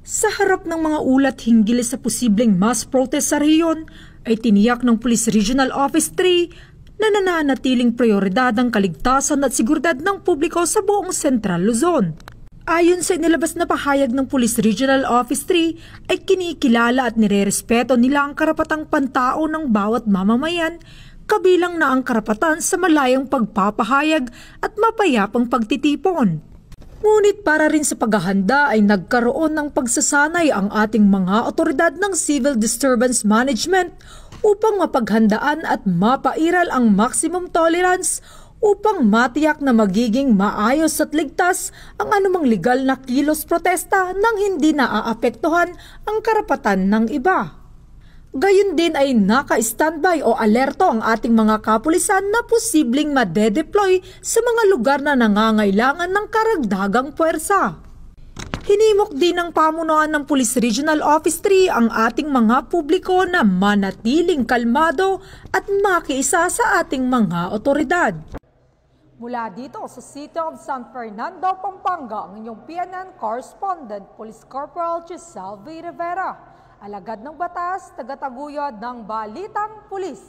Sa harap ng mga ulat hinggil sa posibleng mass protest sa rehiyon, ay tiniyak ng Police Regional Office 3 na nananatiling prioridad ang kaligtasan at seguridad ng publiko sa buong Central Luzon. Ayon sa inilabas na pahayag ng Police Regional Office 3, ay kinikilala at nirerespeto nila ang karapatang pantao ng bawat mamamayan, kabilang na ang karapatan sa malayang pagpapahayag at mapayapang pagtitipon. Ngunit para rin sa paghahanda ay nagkaroon ng pagsasanay ang ating mga otoridad ng Civil Disturbance Management upang mapaghandaan at mapairal ang maximum tolerance upang matiyak na magiging maayos at ligtas ang anumang legal na kilos protesta nang hindi naaapektuhan ang karapatan ng iba. Gayun din ay naka-standby o alerto ang ating mga kapulisan na posibleng madedeploy sa mga lugar na nangangailangan ng karagdagang puwersa. Hinimok din ng pamunuan ng Police Regional Office 3 ang ating mga publiko na manatiling kalmado at makiisa sa ating mga otoridad. Mula dito sa City of San Fernando, Pampanga, ang inyong PNN Correspondent, Police Corporal Giselle V. Rivera. Alagad ng batas, tagataguyod ng Balitang Pulis.